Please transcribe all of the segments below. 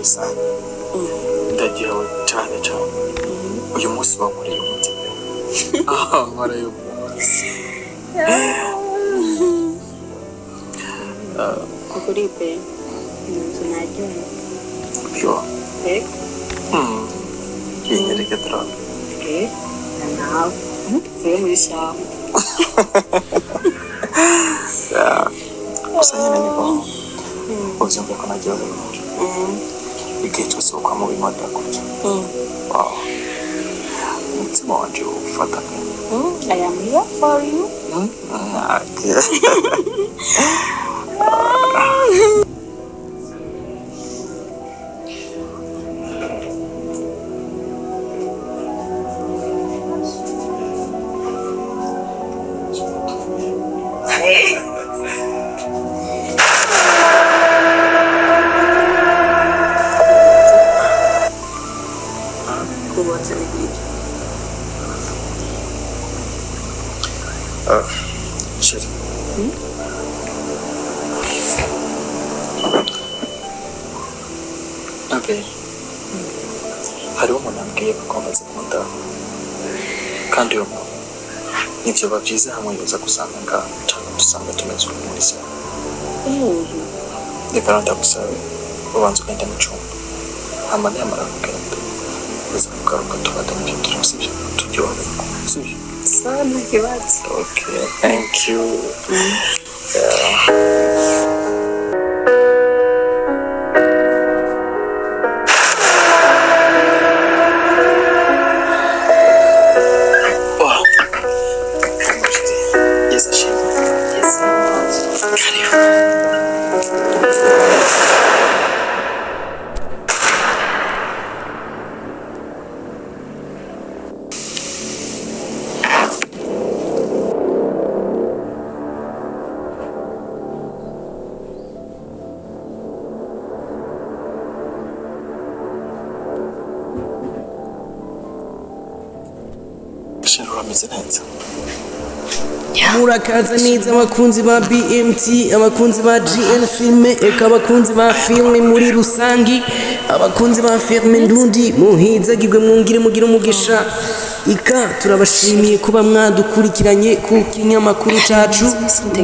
rusange ndagihawe cyane cyane uyu munsi wankoreye umutima nkoreye umunsi kukuripe tunajua byo binyereke drone na sio mwisha gusa nyine ni bo uzumva ko naryohewe igihe cyose uko mu bimoda kurya umutima wanje ufata I am here for you. Okay. Shit. Okay. Hariho umuntu ambwiye ko amaze kunda kandi uwo muntu nivyo bavyize hamwe yoza gusanga ngaho cyangwa dusanga tumeze muri se reka ndagusabe ubanza ugenda mu cyumba hama nyamara kugenda uza kugaruka tubada mu bintu turasibye turyohe sibyo Sana kibazo. Okay, thank you. Murakaza neza abakunzi ba BMT, abakunzi ba GN filme, eka abakunzi ba filme muri rusangi, abakunzi ba filme ndundi muhizagirwe mwungire mugira umugisha. Ika turabashimiye kuba mwadukurikiranye ku kinyamakuru cacu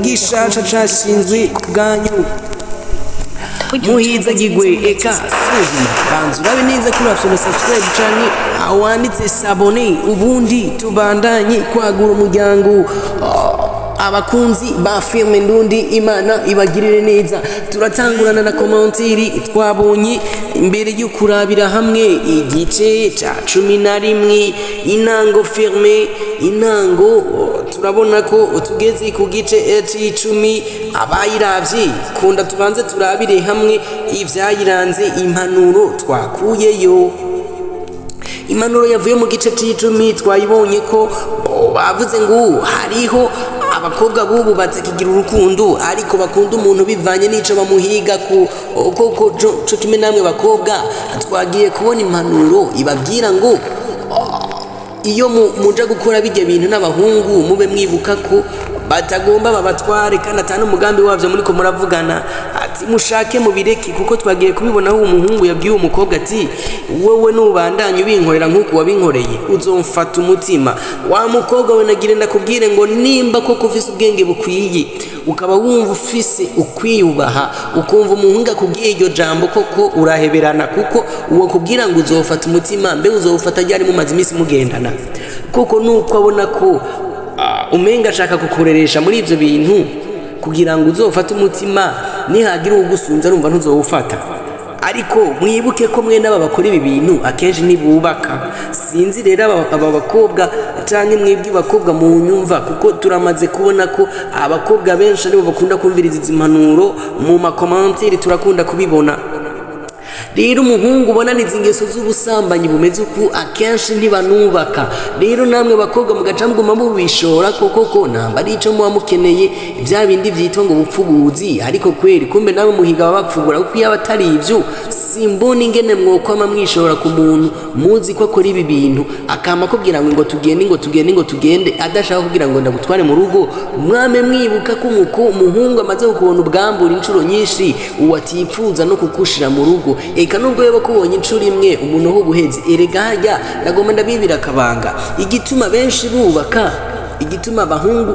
gishaca cashinzwe kubwanyu. Muhizagirwe eka suzuma banzu urabe neza kuri afashwe subscribe canke awanditse sabone ubundi tubandanye kwagura umuryango. Abakunzi ba filme ndundi Imana ibagirire neza. Turatangurana na kommentiri twabonye imbere yo kurabira hamwe igice ca 11 intango filme intango. Turabona ko tugeze ku gice C10 abayiravye kunda tubanze turabire hamwe ivyayiranze impanuro twakuyeyo. Impanuro yavuye mu gice C10 twayibonye ko bavuze ngo hariho abakobwa bubu batakigira urukundo ariko bakunda umuntu bivanye n'ico bamuhiga koko cyo kimwe namwe bakobwa twagiye kubona impanuro ibabwira ngo iyo muja gukora bijye bintu n'abahungu mube mwibuka ko batagomba babatware kandi atana umugambi wavyo muri ko muravugana ati mushake mubireke kuko twagiye kubibona aho umuhungu yabwiye umukobwa ati wowe nubandanye ubinkorera nkuko wabinkoreye uzomfata umutima. Wa mukobwa we nagire ndakubwire ngo nimba koko ufise ubwenge bukwiye ukaba wumva ufise ukwiyubaha ukumva umuhungu akubwiye iryo jambo koko uraheberana kuko uwo kubwira ngo uzofata umutima mbe uzofata ryari mu mazi imisi mugendana kuko nuko abona ko umenga ashaka kukureresha muri ivyo bintu kugira ngo uzofate umutima nihagira ugusunza urumva ntuzowufata. Ariko mwibuke ko mwe n'aba bakora ibi bintu akenshi nibubaka. Sinzi rero aba bakobwa canke mwebwe bakobwa mu nyumva kuko turamaze kubona ko abakobwa benshi aribo bakunda kumviriza impanuro mu makommentiri turakunda kubibona. Rero umuhungu ubona nizingeso z'ubusambanyi bumeze uku akenshi ntibanubaka. Rero namwe bakobwa mugaca muguma mubishora koko namba ari ico muba mukeneye bya bindi vyitwa ngo bupfuguzi ariko kweri kumbe namwe muhiga babapfugura kuko yaba atari ivyo simbona ingene mwokwama mwishobora ku muntu muzi ko akora ibi bintu akama kubwira ngo tugende adashaka kugira ngo ndagutware mu rugo mwame mwibuka ko umuhungu amaze kubona ubwambura inshuro nyinshi uwatipfuza no kukushira mu rugo eka nubwo yaba kubonye inshuro imwe umuntu ho guheze erega hajya ndagomba ndabibira akabanga igituma benshi bubaka igituma abahungu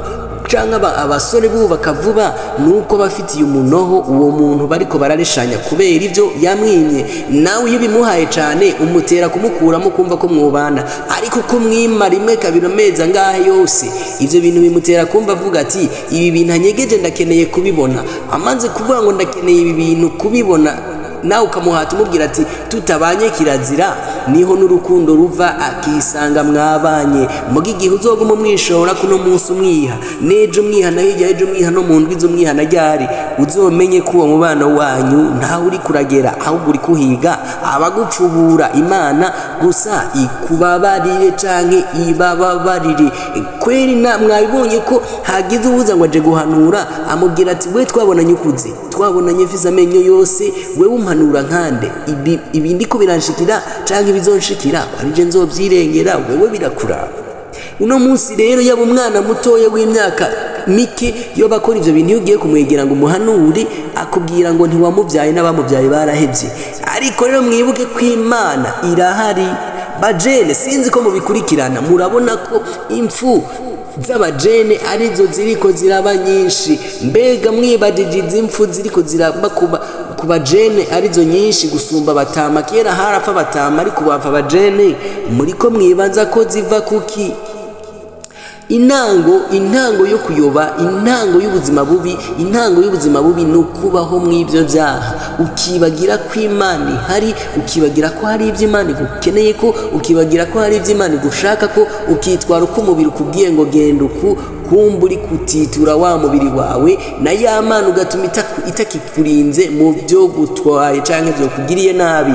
cyangwa abasore bubaka vuba nuko bafitiye umunoho uwo muntu bariko barareshanya kubera ivyo yamwimye nawe iyo bimuhaye cyane umutera kumukuramo kumva ko mwubana ariko ko mwima rimwe kabiri amezi angahe yose ivyo bintu bimutera kumva avuga ati ibi bintu anyegeje ndakeneye kubibona amaze kuvuga ngo ndakeneye ibi bintu kubibona nawe ukamuhata umubwira ati tutabanye kirazira niho n'urukundo ruva akisanga mwabanye mugi gihe uzoguma mwishora kuno munsi umwiha nejo umwiha na hirya ejo umwiha no mu ndwi z'umwiha na ryari uzomenye ko uwo mubano wanyu ntawe uri kuragera ahubwo uri kuhiga abagupfubura Imana gusa ikubabarire canke ibababarire kweri na mwabibonye ko hagize ubuza ngo aje guhanura amubwira ati we twabonanye ukuze twabonanye mfize amenyo yose we umpanura nkande ibi ndiko biranshikira canke bizonshikira arije nzovyirengera wewe birakura uno munsi rero yaba umwana mutoya w'imyaka mike yo bakora ivyo bintu ugiye kumwegera ngo umuhanuri akubwira ngo ntiwamuvyaye n'abamuvyaye barahevye ariko rero mwibuke ko Imana irahari bajene sinzi ko mubikurikirana murabona ko impfu z'abajene arizo ziriko ziraba nyinshi mbega mwibadije impfu ziriko ziraba ku bajene arizo nyinshi gusumba batama kera harapfa batama ariko bapfa bajene muriko mwibaza ko ziva kuki intango yo kuyoba intango y'ubuzima bubi nukubaho mw'ibyo byaha ukibagira ko Imana ihari ukibagira ko hari ibyo Imana igukeneye ko ukibagira ko hari ibyo Imana igushaka ko ukitwara uko umubiri ukubwiye ngo genda uku kumburi kutitura wa mubiri wawe na ya Mana ugatuma itakikurinze mu byo gutwaye canke byo kugiriye nabi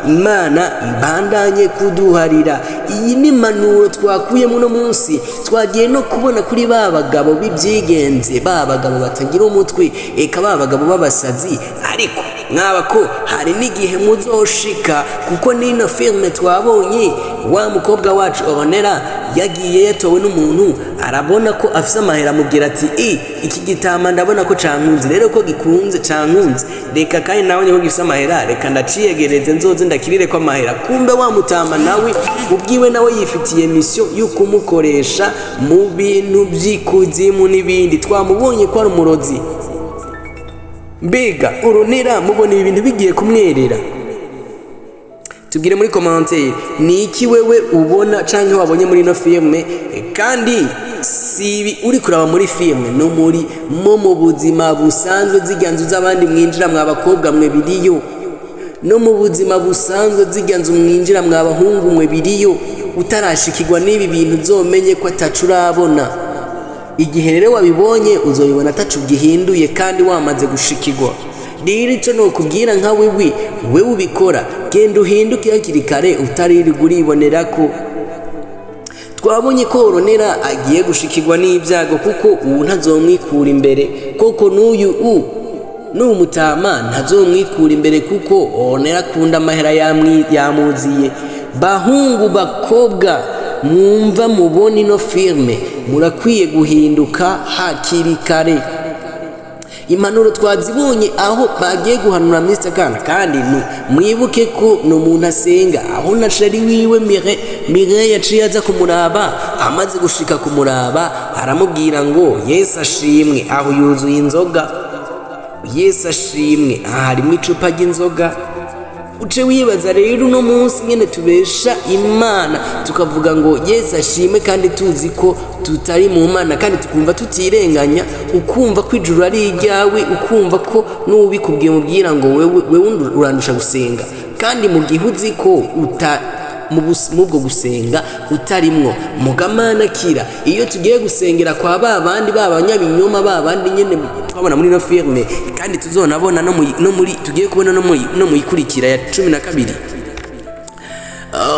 Imana ibandanye kuduharira iyi ni manuro twakuye muno munsi twagiye no kubona kuri babagabo b'ibyigenze babagabo batagira umutwe eka babagabo babasazi ariko mwaba ko hari n'igihe muzoshika kuko nino filme twabonye wa mukobwa wacu Onera yagiye yatowe n'umuntu arabona ko afise amahera amubwira ati iki gitama ndabona ko cankunze rero ko gikunze cankunze reka kandi nawe niho gifise amahera reka ndaciyegereze nzoze ndakirire ko amahera kumbe wa mutama nawe ubwiwe nawe yifitiye mission yo kumukoresha mu bintu by'ikuzimu n'ibindi twamubonye ko ari umurozi mbega Onera mubona ibintu bigiye kumwerera tubwire muri commentaire ni iki wewe ubona canke wabonye muri no filme kandi sibi uri kuraba muri filme no muri mu buzima busanzwe ziganzu z'abandi mwinjira mw'abakobwa mwe biriyo no mu buzima busanzwe ziganzu mwinjira mw'abahungu mwe biriyo utarashikirwa n'ibi bintu uzomenye ko atacurabona igihe rero wabibonye uzoyibona atacu gihinduye kandi wamaze gushikirwa rero ico no kubwira nka wewe ubikora genda uhinduke hakiri kare utaririrwa uribonera ko twabonye ko Onera agiye gushikirwa n'ibyago kuko ubu ntazomwikura imbere koko n'uyu mutama ntazomwikura imbere kuko Onera akunda amahera yamuziye bahungu bakobwa mwumva mubona ino filme murakwiye guhinduka hakiri kare impanuro twazibonye aho bagiye guhanura Mr. Kana kandi mwibuke ko no muntu asenga aho na shari wiwe Mire yaciye aza kumuraba amaze gushika kumuraba aramubwira ngo Yesu ashimwe aho yuzuye inzoga Yesu ashimwe harimo icupa ry'inzoga uce wibaza rero uno munsi nyene tubesha Imana tukavuga ngo Yesu ashimwe kandi tuzi ko tutari mu Mana kandi tukumva tutirenganya ukumva ko ijuru ari iryawe ukumva ko n'ubikubwiye mubwira ngo wewe urandusha gusenga kandi mu gihe uzi ko mubwo gusenga utarimwo mugamana kira iyo tugiye gusengera kwa babandi babanyabinyoma babandi nyene twabona muri no filme kandi tuzonabona no muri tugiye kubona no mu ikurikira ya 12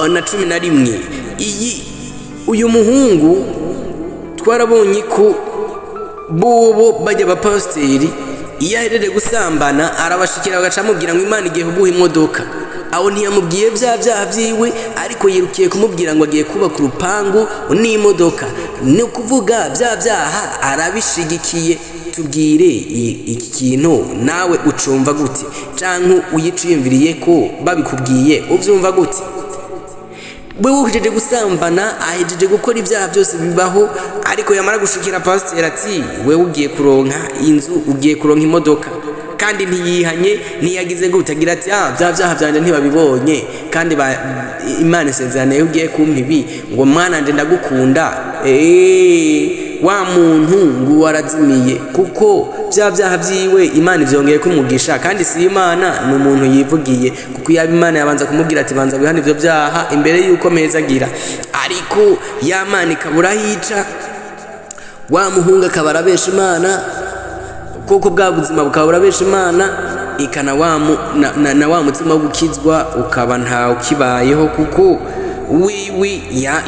na 11 uyu muhungu twarabonye ko bobo bajya bapasteri iyo ahereje gusambana arabashikira bagacamubwira ngo Imana igiye kuguha imodoka. Aho ntiyamubwiye bya byaha byiwe, ariko yirukiye kumubwira ngo agiye kubaka urupangu n'imodoka. Ni ukuvuga bya byaha arabishigikiye. Tubwire iki kintu nawe ucumva gute, canke uyiciyumviriye ko babikubwiye uvyumva gute? Wewe uhejeje gusambana, ahejeje gukora ibyaha byose bibaho, ariko yamara gushikira pasiteri ati wewe ugiye kuronka inzu, ugiye kuronka imodoka, kandi ntiyihanye, ntiyagize gute, agira ati bya byaha byanje ntibabibonye, kandi Imana isezerano ugiye kumpa ibi, ngo mwana nje ndagukunda. Wa muntu ngo warazimiye, kuko bya byaha byiwe Imana ivyongeye kumugisha, kandi si Imana, ni umuntu yivugiye, kuko yaba Imana yabanza kumubwira ati banza wihane ivyo byaha imbere yuko meza agira, ariko ya Mana ikabura hica, wa muhungu akabara besha Imana, kuko bwa buzima bukabura besha Imana, ikana na wa mutima wo gukizwa ukaba nta ukibayeho, kuko wiwi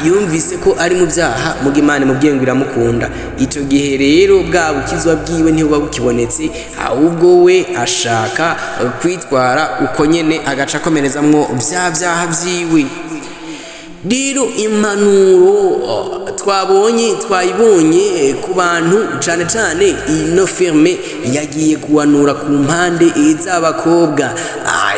yumvise ko ari mu byaha, muga Imana imubwiye ngo iramukunda. Icyo gihe rero bwa bukizwa bwiwe ntibuba bukibonetse, ahubwo we ashaka kwitwara uko nyene agaca akomerezamwo bya byaha byiwe. Rero impanuro twayibonye ku bantu cyane cyane ino FILME yagiye guhanura ku mpande z'abakobwa.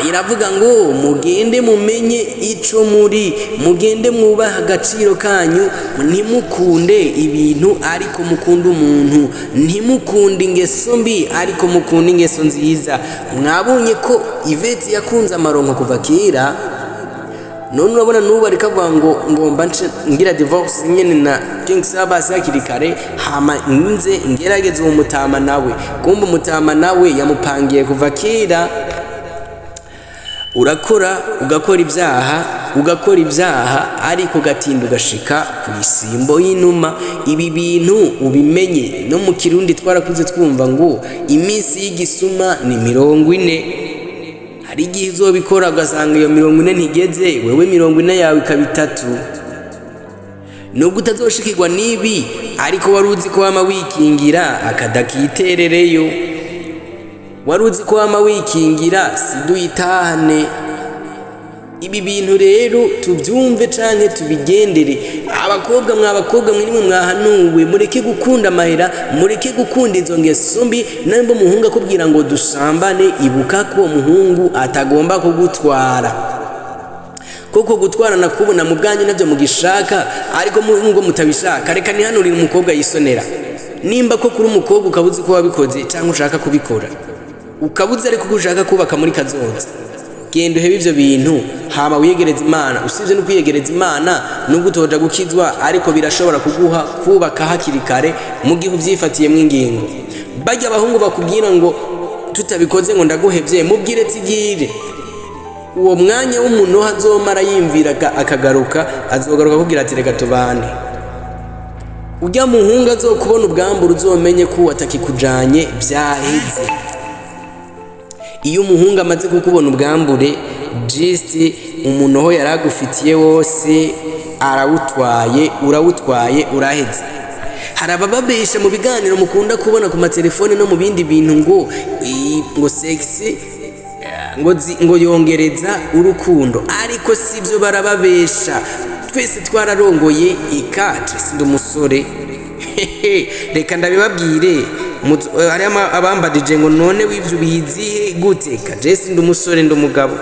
Iravuga ngo mugende mumenye ico muri, mugende mwubaha agaciro kanyu, ntimukunde ibintu ariko mukunda umuntu, ntimukunde ingeso mbi ariko mukunda ingeso nziza. Mwabonye ko Ivete yakunze amaronko kuva kera, none urabona n'ubu ariko avuga ngo ngomba ngira divorce nyene na King Sabas hakiri kare, hama nze ngerageze uwo mutama nawe, kumbe umutama nawe yamupangiye kuva kera. ugakora ibyaha ariko gatinda ugashika ku isimbo y'inuma. Ibi bintu ubimenye, no mu Kirundi twarakuze twumva ngo iminsi y'igisuma ni 40. Hari igihe uzobikora ugasanga iyo 40 ntigeze, wewe 40 yawe ikaba 3. Nubwo utazoshikirwa n'ibi, ariko waruzi ko wama wikingira akadakiterereyo, waruzi ko wama wikingira siduyitahane. Ibi bintu rero tubyumve canke tubigendere. Abakobwa mwe mwahanuwe, mureke gukunda amahera, mureke gukunda izo ngeso mbi. Nambo muhungu akubwira ngo dusambane, ibuka ko muhungu atagomba kugutwara, koko gutwara nakubona mu bwanyu nabyo mugishaka, ariko muhungu mutabishaka. Reka nihanurire umukobwa yisonera, nimba ko kuri umukobwa ukabuze ko wabikoze cyangwa ushaka kubikora, ukabuze ariko ushaka kubaka muri kazoza, genda uhebe ivyo bintu, hama wiyegereza Imana. Usibye no kwiyegereza Imana, nubwo utoja gukizwa, ariko birashobora kuguha kubaka hakiri kare mu gihe uvyifatiyemo ingingo. Bajya abahungu bakubwira ngo tutabikoze ngo ndaguhevye, mubwire tigire. Uwo mwanya w'umuntu azomara yimvira akagaruka, azogaruka kugira ati reka tubane. Ujya muhungu azokubona ubwambura, uzomenye ko atakikujanye byaheze. Iyo umuhungu amaze kukubona ubwambure, just umuntu ho yaragufitiye wose urawutwaye uraheze. Hari abababesha mu biganiro mukunda kubona ku matelefone no mu bindi bintu ngo sexy, ngo yongereza urukundo, ariko sibyo barababesha. Twese twararongoye ikatre, sindi umusore. Reka ndabibabwire, hari abambadije ngo none wivyo bizihe gute, kajesi ndi umusore ndi umugabo.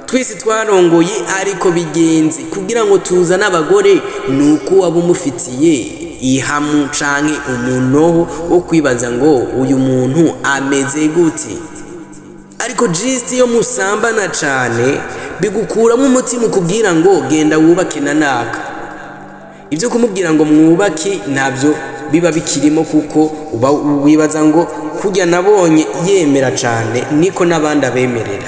Twese twarongoye, ariko bigenze kugira ngo tuzane abagore, nuko waba umufitiye ihamu canke umuntu wo kwibaza ngo uyu muntu ameze gute. Ariko just iyo musambana cane, bigukuramo umutima ukubwira ngo genda wubake nanaka. Ibyo kumubwira ngo mwubake ntabyo biba bikirimo, kuko uba wibaza ngo kujya nabonye yemera cane niko nabandi abemerera.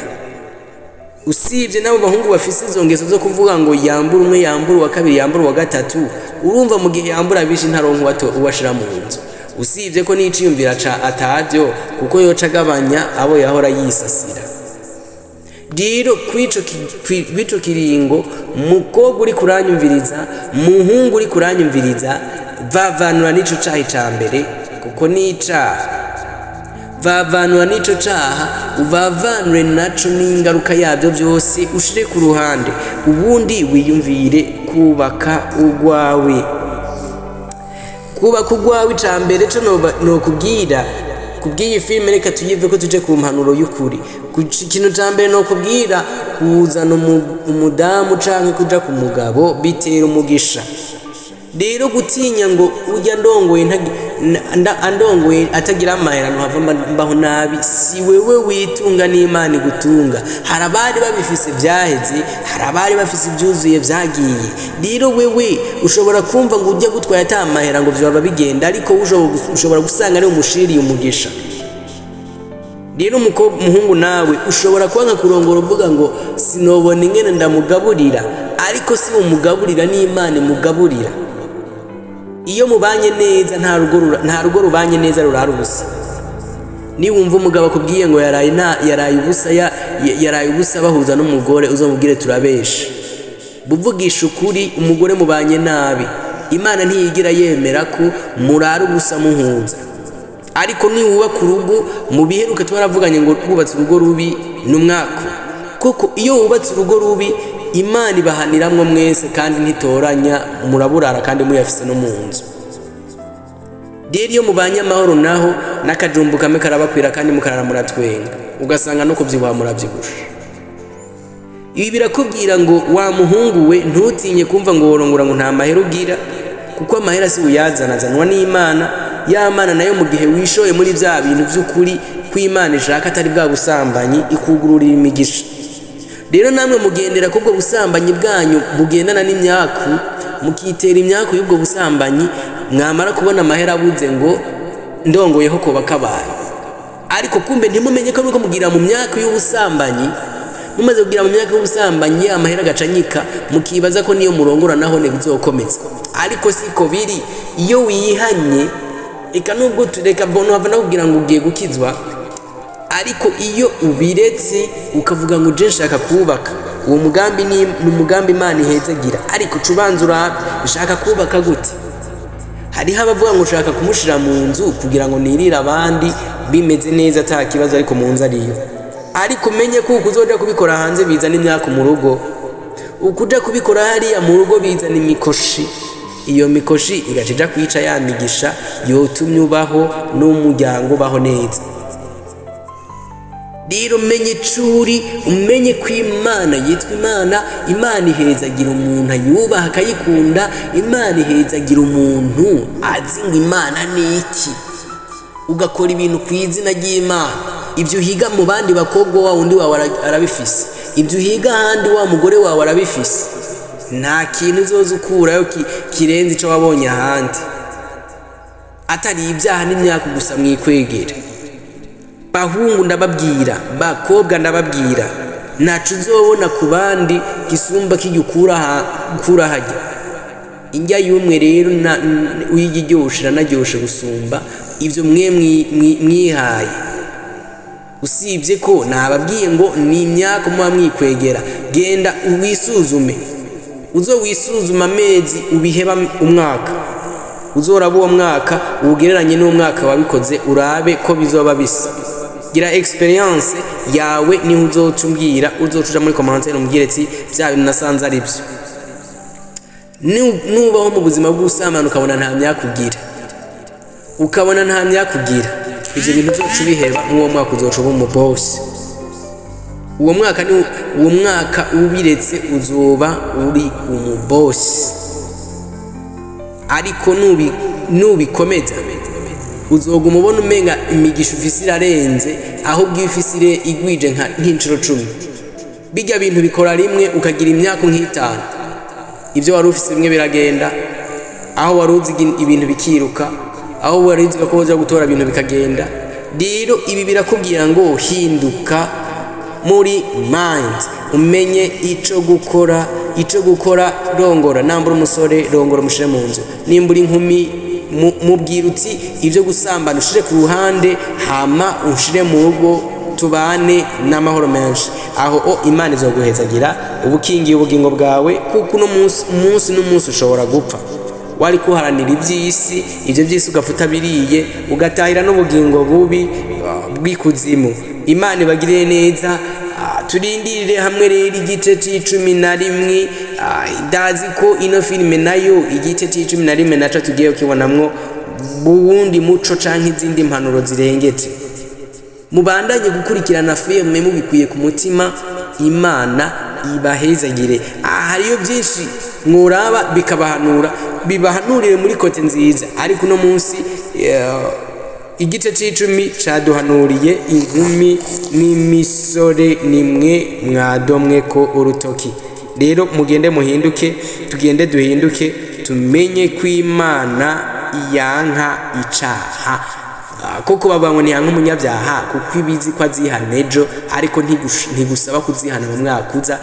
Usibye nabo bahungu bafise izo ngeso zo kuvuga ngo yambura umwe, yambura wa kabiri, yambura wa gatatu, urumva mu gihe yambura bishi ntaronka uwashira mu nzu. Usibye ko n'iciyumvira atavyo, kuko yoca agabanya abo yahora yisasira. Rero kwico kiringo, mukobwa uri kuranyumviriza, muhungu uri kuranyumviriza, vavanura n'ico cahi ca mbere, kuko nica vavanwa n'ico caha uvavanwe naco n'ingaruka yabyo byose ushire ku ruhande ubundi wiyumvire kubaka urwawe icambere co no kubwira kubwiye filme reka tuyive ko tuje ku mpanuro y'ukuri ikintu cambere no kubwira kuzana umudamu canke kuja ku mugabo bitera umugisha rero gutinya ngo ujya ndongoye atagira amahera ntava mbaho nabi si wewe witunga n'Imana igutunga hari abari babifise vyaheze hari abari bafise ivyuzuye vyagiye rero wewe ushobora kumva ngo ujya gutwaya ata amahera ngo vyaba bigenda ariko ushobora gusanga ari umushiriye umugisha rero muhungu nawe ushobora kubanka kurongora uvuga ngo sinobona ingene ndamugaburira ariko si umugaburira n'Imana imugaburira iyo mubanye neza nta rugo rubanye neza rurara ubusa niwumva umugabo akubwiye ngo yaraye ubusa bahuza n'umugore uzamubwire turabesha buvugisha ukuri umugore mubanye nabi Imana ntiyigira yemera ko murara ubusa muhuza ariko niwubaka urugo mu biheruka twaravuganye ngo twubatse urugo rubi n'umwaka koko iyo wubatse urugo rubi Imana ibahaniramwo mwese kandi ntitoranya muraburara kandi muyafise no mu nzu rero iyo mubanye amahoro naho n'akajumbu kamwe karabakwira kandi mukarara muratwenga ugasanga no kuvyibuha muravyibusha ibi birakubwira ngo wa muhungu we ntutinye kumva ngo worongora ngo nta mahera ugira kuko amahera si uyazanazanwa n'Imana ya Mana nayo mu gihe wishoye muri vya bintu vy'ukuri ko Imana ishaka atari bwa busambanyi ikugururira imigisha rero namwe mugendera kubwo busambanyi bwanyu bugendana n'imyaku mukitera imyaku y'ubwo busambanyi mwamara kubona amahera abuze ngo ndongoyeho ko bakabaye ariko kumbe ntimumenye ko nuko mugira mu myaka y'ubusambanyi mumaze kugira mu myaka y'ubusambanyi amahera gacanyika mukibaza ko niyo murongora naho ne bizokomeza ariko siko biri iyo wihanye eka nubwo tureka bono havana kugira ngo ugiye gukizwa ariko iyo ubiretse ukavuga ngo je nshaka kubaka uwo mugambi ni umugambi Imana ihezagira ariko cubanzura ushaka kubaka gute hariho abavuga ngo ushaka kumushira mu nzu kugira ngo nirira abandi bimeze neza ata kibazo ariko mu nzu ariyo ariko menye ko uzoja kubikora hanze bizana imyaka mu rugo ukuja kubikora hariya mu rugo bizana imikoshi iyo mikoshi igacija kwica ya migisha yotumye ubaho n'umuryango baho neza rero menye curi umenye ko Imana yitwa Imana ihezagira umuntu ayubaha akayikunda Imana ihezagira umuntu azi ngo Imana ni iki ugakora ibintu ku izina ry'Imana ibyo uhiga mu bandi bakobwa wa undi wawe arabifise ibyo uhiga ahandi wa mugore wawe arabifise nta kintu uzoza ukurayo kirenze ico wabonye ahandi atari ibyaha n'imyaka gusa mwikwegera bahungu ndababwira bakobwa ndababwira nacu uzobona ku bandi gisumba kigukura hajya indya y'umwe rero uyigiryoshe naryoshe gusumba ibyo mwihaye usibye ko nababwiye ngo ni imyaka muba mwikwegera genda uwisuzume uzowisuzuma amezi ubiheba umwaka uzoraba uwo mwaka ugereranye n'umwaka wabikoze urabe ko bizoba bisa gira experience yawe ni uzocumbwira uzocuja muri commentaire umbwire ati bya bintu nasanze ari byo nubaho mu buzima bw'usamana ukabona nta myakugira ivyo bintu byocu biheba n'uwo mwaka uzocuba mu boss uwo mwaka ubiretse uzoba uri umuboss ariko nubikomeza uzoguma ubona umenga imigisha ufise irarenze aho bwifisire igwije nk'incuro 10 bijya bintu bikora rimwe ukagira imyaka nk'itanu ibyo wari ufise bimwe biragenda aho wari uzi ibintu bikiruka aho wari uzi ko uza gutora ibintu bikagenda rero ibi birakubwira ngo hinduka muri mind umenye ico gukora rongora nambura umusore rongora mushire mu nzu nimbura inkumi mubwira uti ibyo gusambana ushire ku ruhande hama ushire mu rugo tubane n'amahoro menshi aho Imana izoguhezagira ubukingiye ubugingo bwawe kuko umunsi n'umunsi ushobora gupfa wari kuharanira iby'isi ibyo by'isi ugafuta biriye ugatahira n'ubugingo bubi bw'ikuzimu. Imana ibagirire neza. Turindirire hamwe rero igice c'11. Ndazi ko ino filime nayo igice c'11 naco tugiye kukibonamwo buwundi muco canke izindi mpanuro zirengetse. Mubandanye gukurikirana filme mubikwiye ku mutima. Imana ibahezagire. Hariyo byinshi mworaba bikabahanura, bibahanurire muri kote nziza. Ariko no munsi igice c'10 caduhanuriye inkumi n'imisore nimwe mwadomwe ko urutoki. Rero mugende muhinduke, tugende duhinduke, tumenye ko Imana yanka icaha. Koko babangwa ni yanka umunyabyaha kuko ibizi ko azihana ejo, ariko ntigusaba kuzihana mu mwaka uza,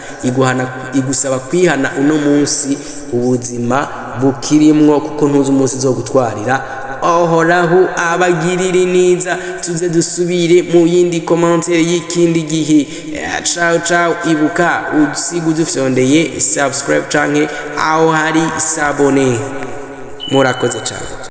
igusaba kwihana uno munsi ubuzima bukirimwo, kuko ntuzi umunsi zo gutwarira. Ohoraho abagirire neza. Tuze dusubire mu yindi commentaire y'ikindi gihe. Ciao ciao. Ibuka usiga udufyondeye subscribe canke aho hari sabone. Murakoze cyane.